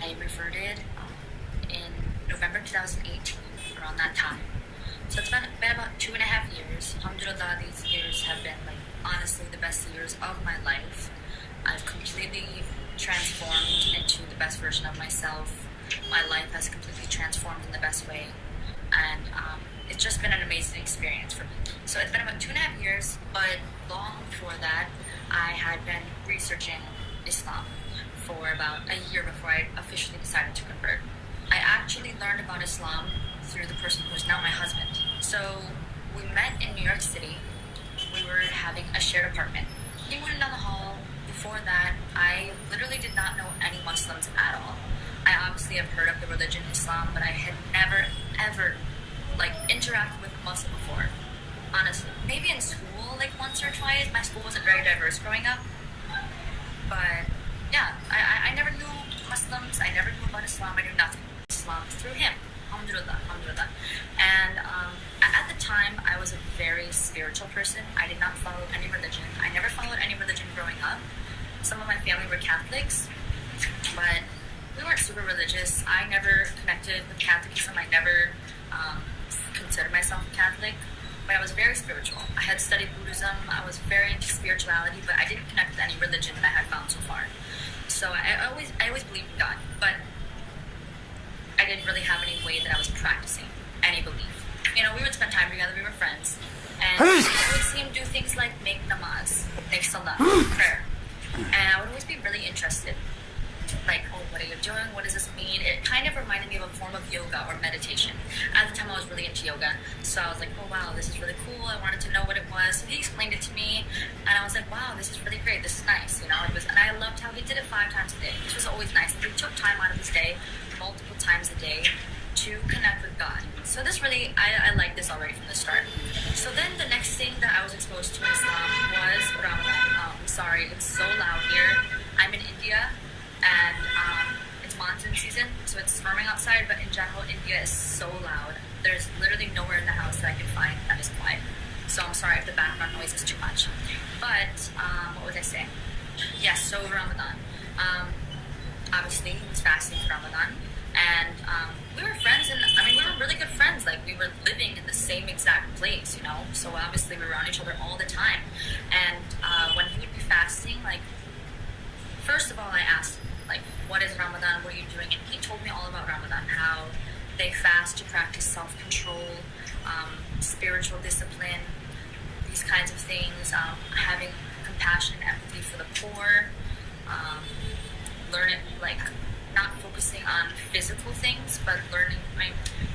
I reverted in November 2018, around that time. So it's been about 2.5 years. Alhamdulillah, these years have been like honestly the best years of my life. I've completely transformed into the best version of myself. My life has completely transformed in the best way. And it's just been an amazing experience for me. So it's been about 2.5 years, but long before that, I had been researching Islam for about a year before I officially decided to convert. I actually learned about Islam through the person who is now my husband. So we met in New York City. We were having a shared apartment. He went down the hall. Before that, I literally did not know any Muslims at all. I obviously have heard of the religion Islam, but I had never, ever, interacted with a Muslim before. Honestly. Maybe in school, once or twice. My school wasn't very diverse growing up. But, yeah, I never knew Muslims. I never knew about Islam. I knew nothing. Islam through him. Alhamdulillah, alhamdulillah. And at the time, I was a very spiritual person. I did not follow any religion. I never followed any religion growing up. Some of my family were Catholics, but we weren't super religious. I never connected with Catholicism. I never considered myself a Catholic, but I was very spiritual. I had studied Buddhism. I was very into spirituality, but I didn't connect with any religion that I had found so far. So I always believed in God, but I didn't really have any way that I was practicing any belief. You know, we would spend time together. We were friends, and I would see him do things like make namaz, make salah, prayer, and I would always be really interested. Like, oh, what are you doing? What does this mean? It kind of reminded me of a form of yoga or meditation. At the time, I was really into yoga. So I was like, oh, wow, this is really cool. I wanted to know what it was. So he explained it to me. And I was like, wow, this is really great. This is nice. You know, and I loved how he did it 5 times a day, which was always nice. And he took time out of his day, multiple times a day, to connect with God. So this really, I liked this already from the start. So then the next thing that I was exposed to in Islam was Ramadan. I'm sorry, it's so loud here. I'm in India. And it's monsoon season, so it's storming outside, but in general, India is so loud. There's literally nowhere in the house that I can find that is quiet. So I'm sorry if the background noise is too much. But, what was I saying? Yes, so Ramadan. Obviously, he was fasting for Ramadan, and we were friends, and we were really good friends. Like, we were living in the same exact place, you know? So obviously, we were around each other all the time. And when he would be fasting, first of all, I asked him, what is Ramadan? What are you doing? And he told me all about Ramadan, how they fast to practice self-control, spiritual discipline, these kinds of things, having compassion and empathy for the poor, learning, not focusing on physical things, but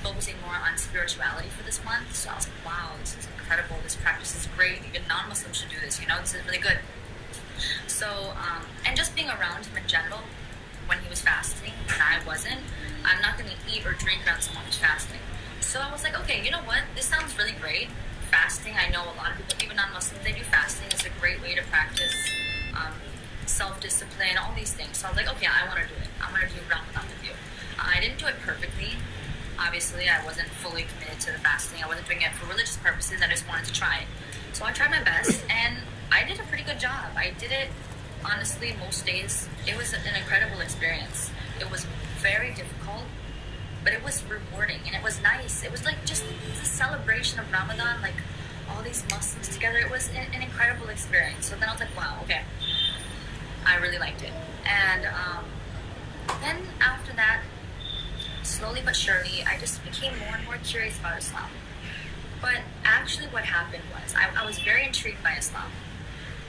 focusing more on spirituality for this month. So I was like, wow, this is incredible. This practice is great. Even non-Muslims should do this, you know? This is really good. So, and just being around him in general, when he was fasting and I wasn't, I'm not going to eat or drink around someone who's fasting. So I was like, okay, you know what? This sounds really great. Fasting, I know a lot of people, even non-Muslims, they do fasting. It's a great way to practice self-discipline, all these things. So I was like, okay, I want to do it. I want to do Ramadan with you. I didn't do it perfectly. Obviously, I wasn't fully committed to the fasting. I wasn't doing it for religious purposes. I just wanted to try it. So I tried my best, and I did a pretty good job. I did it, honestly, most days. It was an incredible experience. It was very difficult, but it was rewarding, and it was nice. It was just the celebration of Ramadan, all these Muslims together. It was an incredible experience. So then I was like, wow, okay. I really liked it. And then after that, slowly but surely, I just became more and more curious about Islam. But actually what happened was, I was very intrigued by Islam.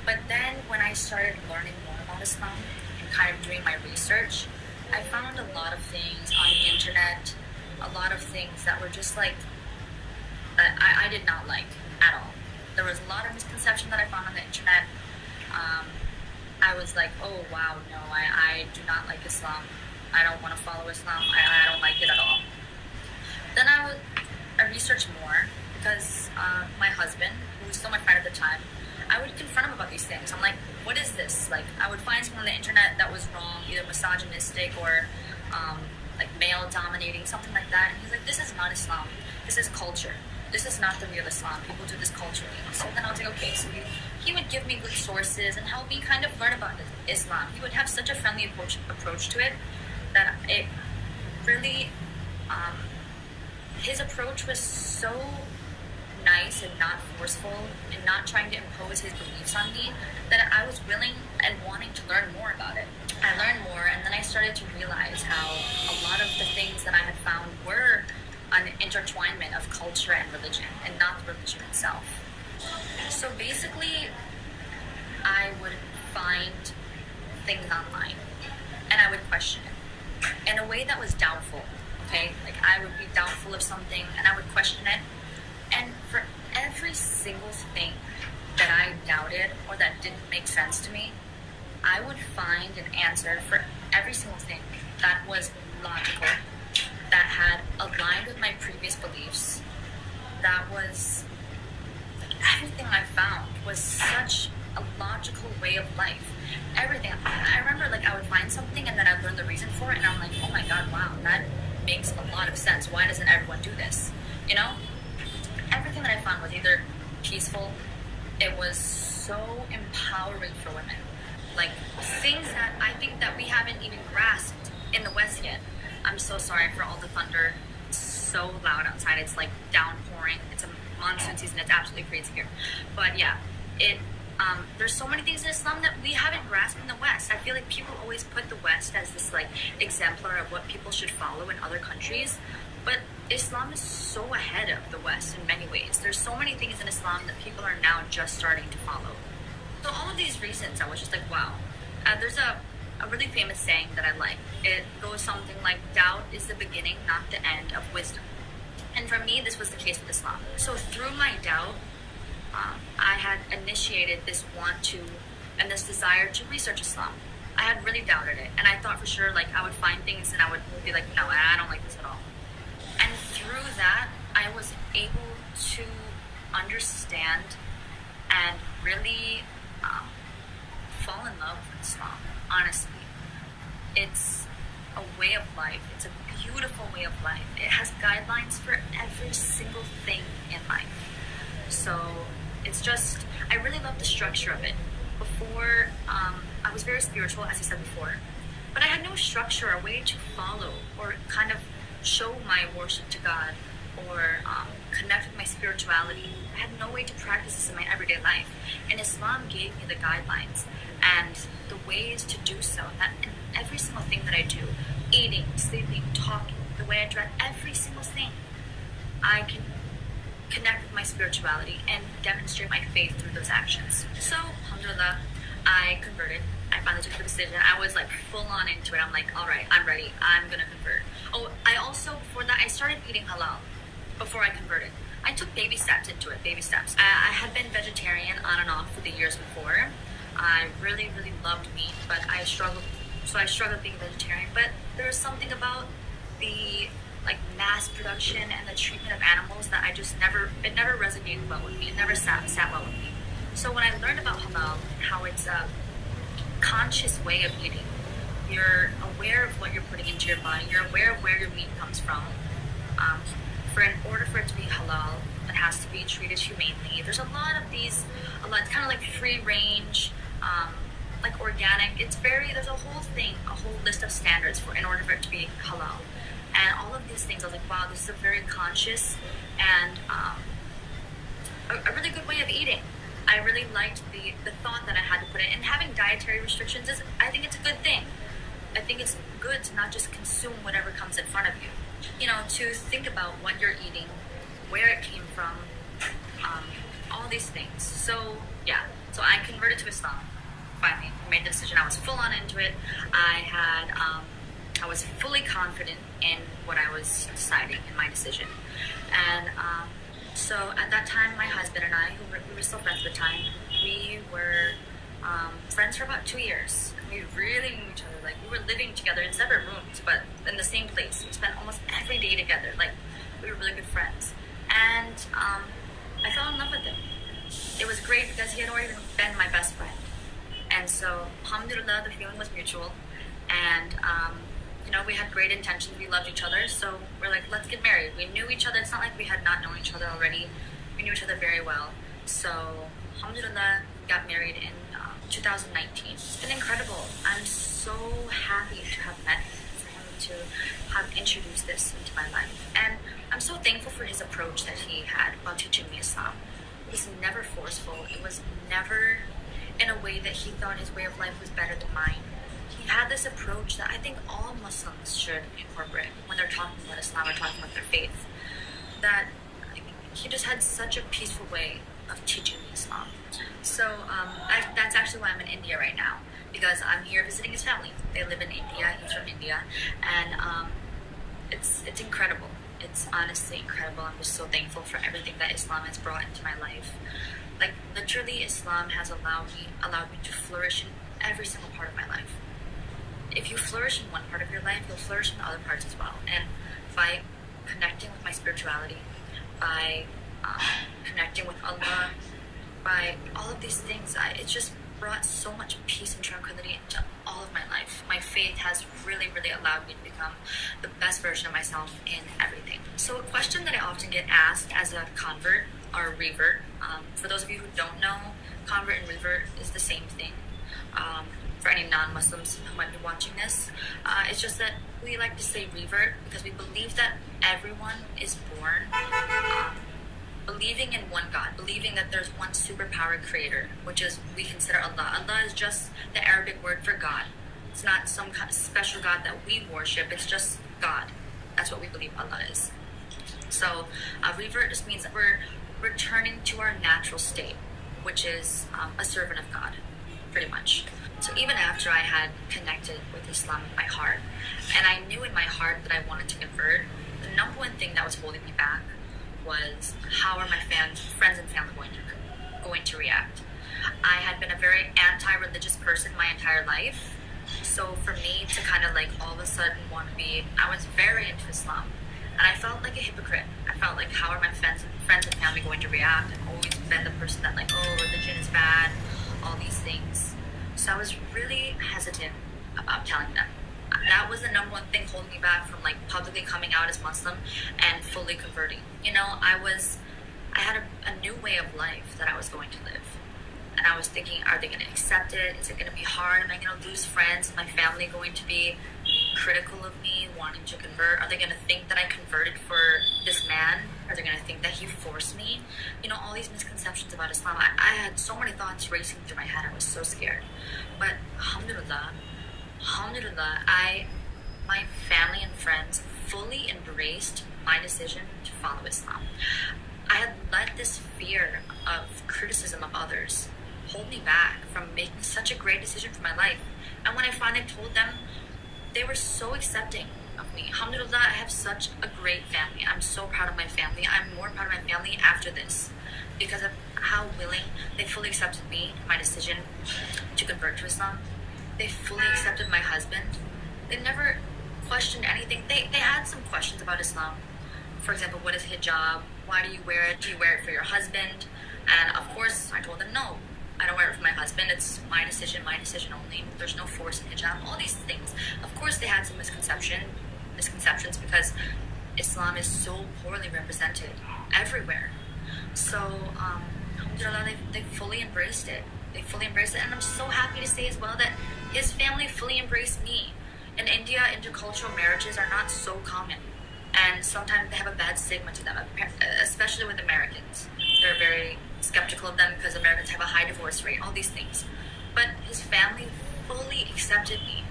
But then when I started learning more about Islam and kind of doing my research, I found a lot of things on the internet, a lot of things that were just that I did not like at all. There was a lot of misconception that I found on the internet. I was like, oh wow, no, I do not like Islam. I don't want to follow Islam. I don't like it at all. Then I researched more because my husband, who was still my friend at the time, I would confront him about these things. I'm like, what is this? I would find something on the internet that was wrong, either misogynistic or male dominating, something like that. And he's like, this is not Islam. This is culture. This is not the real Islam. People do this culturally. So then I was like, okay. So he would give me good sources and help me kind of learn about Islam. He would have such a friendly approach to it that it really, his approach was so nice and not forceful and not trying to impose his beliefs on me that I was willing and wanting to learn more about it. I learned more, and then I started to realize how a lot of the things that I had found were an intertwinement of culture and religion, and not the religion itself. So basically, I would find things online, and I would question it in a way that was doubtful. Okay, like I would be doubtful of something, and I would question it. And for every single thing that I doubted or that didn't make sense to me, I would find an answer for every single thing that was logical, that had aligned with my previous beliefs, that was, like, everything I found was such a logical way of life. Everything. I remember, like, I would find something and then I'd learn the reason for it, and I'm like, oh my god, wow, that makes a lot of sense. Why doesn't everyone do this? You know? Everything that I found was either peaceful, it was so empowering for women. Like, things that I think that we haven't even grasped in the West yet. I'm so sorry for all the thunder. It's so loud outside. It's like downpouring. It's a monsoon season. It's absolutely crazy here. But yeah, there's so many things in Islam that we haven't grasped in the West. I feel like people always put the West as this like exemplar of what people should follow in other countries. But Islam is so ahead of the West in many ways. There's so many things in Islam that people are now just starting to follow. So all of these reasons, I was just like, wow. There's a really famous saying that I like. It goes something like, doubt is the beginning, not the end of wisdom. And for me, this was the case with Islam. So through my doubt, I had initiated this want to and this desire to research Islam. I had really doubted it. And I thought for sure, like, I would find things and I would be like, no, I don't like this at all. And through that, I was able to understand and really fall in love with Islam, honestly. It's a way of life. It's a beautiful way of life. It has guidelines for every single thing in life. So it's just, I really love the structure of it. Before, I was very spiritual, as I said before, but I had no structure or way to follow or kind of show my worship to God or connect with my spirituality. I had no way to practice this in my everyday life. And Islam gave me the guidelines and the ways to do so. That in every single thing that I do, eating, sleeping, talking, the way I dress, every single thing, I can connect with my spirituality and demonstrate my faith through those actions. So, alhamdulillah, I converted. I finally took the decision. I was like full on into it. I'm like, all right, I'm ready. I'm gonna convert. Oh, I also, before that, I started eating halal before I converted. I took baby steps into it, baby steps. I had been vegetarian on and off for the years before. I really, really loved meat, but I struggled being vegetarian. But there was something about the like mass production and the treatment of animals that it never resonated well with me. It never sat well with me. So when I learned about halal, how it's a conscious way of eating, you're aware of what you're putting into your body, you're aware of where your meat comes from. In order for it to be halal, it has to be treated humanely. There's a lot, it's kind of like free range, like organic. There's a whole list of standards in order for it to be halal. And all of these things, I was like, wow, this is a very conscious and a really good way of eating. I really liked the thought that I had to put in. And having dietary restrictions I think it's a good thing. I think it's good to not just consume whatever comes in front of you. You know, to think about what you're eating, where it came from, all these things. So, yeah. So I converted to Islam, finally. I made the decision. I was full on into it. I was fully confident in what I was deciding, in my decision. And so at that time, my husband and I, we were still friends at the time, we were friends for about 2 years. We really knew each other. Like, we were living together in separate rooms, but in the same place. We spent almost every day together. Like, we were really good friends. And I fell in love with him. It was great because he had already been my best friend. And so, alhamdulillah, the feeling was mutual. And, we had great intentions. We loved each other. So we're like, let's get married. We knew each other. It's not like we had not known each other already. We knew each other very well. So, alhamdulillah, we got married in 2019. It's been incredible. I'm so happy to have met him. For him to have introduced this into my life. And I'm so thankful for his approach that he had while teaching me Islam. It was never forceful. It was never in a way that he thought his way of life was better than mine. He had this approach that I think all Muslims should incorporate when they're talking about Islam or talking about their faith. That he just had such a peaceful way of teaching me Islam. So that's actually why I'm in India right now, because I'm here visiting his family. They live in India. He's from India, and it's incredible. It's honestly incredible. I'm just so thankful for everything that Islam has brought into my life. Like literally, Islam has allowed me to flourish in every single part of my life. If you flourish in one part of your life, you'll flourish in other parts as well. And by connecting with my spirituality, by connecting with Allah, by all of these things, it just brought so much peace and tranquility into all of my life. My faith has really, really allowed me to become the best version of myself in everything. So a question that I often get asked as a convert or revert, for those of you who don't know, convert and revert is the same thing. For any non-Muslims who might be watching this, it's just that we like to say revert because we believe that everyone is born believing in one God, believing that there's one superpower creator, which is we consider Allah. Allah is just the Arabic word for God. It's not some kind of special God that we worship. It's just God. That's what we believe Allah is. So revert just means that we're returning to our natural state, which is a servant of God, pretty much. So even after I had connected with Islam in my heart, and I knew in my heart that I wanted to convert, the number one thing that was holding me back was how are my friends and family going to react. I had been a very anti-religious person my entire life, so for me to kind of like all of a sudden want to be, I was very into Islam, and I felt like a hypocrite. I felt like how are my friends and family going to react? I've always been the person that like, oh, religion is bad, all these things. So I was really hesitant about telling them. That was the number one thing holding me back from like publicly coming out as Muslim and fully converting. You know, I had a new way of life that I was going to live. And I was thinking, are they going to accept it? Is it going to be hard? Am I going to lose friends? Is my family going to be critical of me wanting to convert? Are they going to think that I converted for this man? Are they going to think that he forced me? You know, all these misconceptions about Islam. I had so many thoughts racing through my head. I was so scared. But alhamdulillah, my family and friends fully embraced my decision to follow Islam. I had let this fear of criticism of others hold me back from making such a great decision for my life. And when I finally told them, they were so accepting of me. Alhamdulillah, I have such a great family. I'm so proud of my family. I'm more proud of my family after this because of how willing they fully accepted me, my decision to convert to Islam. They fully accepted my husband. They never questioned anything. They had some questions about Islam. For example, what is hijab? Why do you wear it? Do you wear it for your husband? And of course, I told them, no, I don't wear it for my husband. It's my decision only. There's no force in hijab. All these things. Of course, they had some misconceptions because Islam is so poorly represented everywhere. So, alhamdulillah, they fully embraced it. They fully embraced it. And I'm so happy to say as well that his family fully embraced me. In India, intercultural marriages are not so common. And sometimes they have a bad stigma to them, especially with Americans. They're very skeptical of them because Americans have a high divorce rate, all these things. But his family fully accepted me.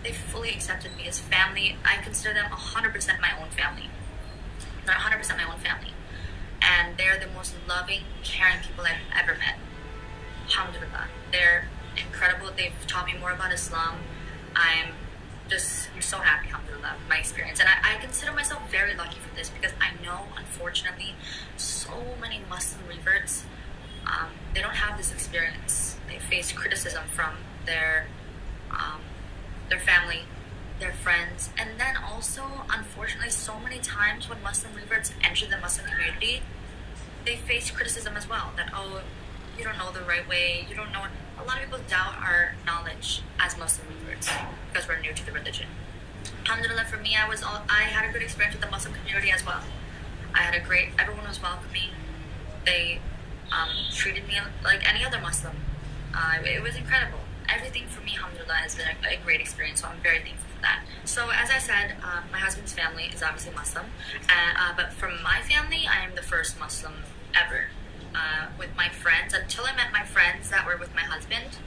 They fully accepted me. His family, I consider them 100% my own family. They're 100% my own family. And they're the most loving, caring people I've ever met. Alhamdulillah. They're incredible. They've taught me more about Islam. I'm so happy, alhamdulillah, with my experience. And I consider myself very lucky for this because I know, unfortunately, so many Muslim reverts, they don't have this experience. They face criticism from their family, their friends, and then also, unfortunately, so many times when Muslim reverts enter the Muslim community, they face criticism as well, that, oh, you don't know the right way, you don't know. A lot of people doubt our knowledge as Muslim reverts because we're new to the religion. Alhamdulillah, for me, I had a good experience with the Muslim community as well. Everyone was welcoming. They treated me like any other Muslim. It was incredible. Everything for me, alhamdulillah, has been a great experience, so I'm very thankful for that. So as I said, my husband's family is obviously Muslim, but from my family, I am the first Muslim ever. With my friends, until I met my friends that were with my husband,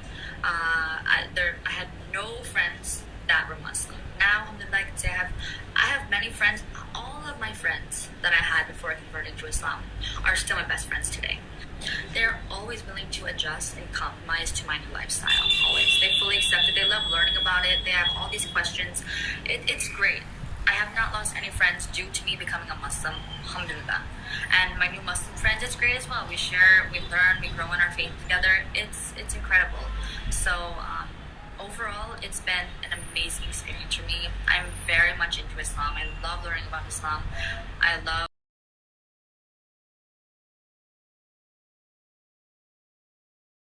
I had no friends that were Muslim. Now, alhamdulillah, I can say I have many friends. All of my friends that I had before I converted to Islam are still my best friends today. They're always willing to adjust and compromise to my new lifestyle. Always. They fully accept it. They love learning about it. They have all these questions. It's great. I have not lost any friends due to me becoming a Muslim, alhamdulillah. And my new Muslim friends, it's great as well. We share, we learn, we grow in our faith together. It's incredible. So overall, it's been an amazing experience for me. I'm very much into Islam. I love learning about Islam. I love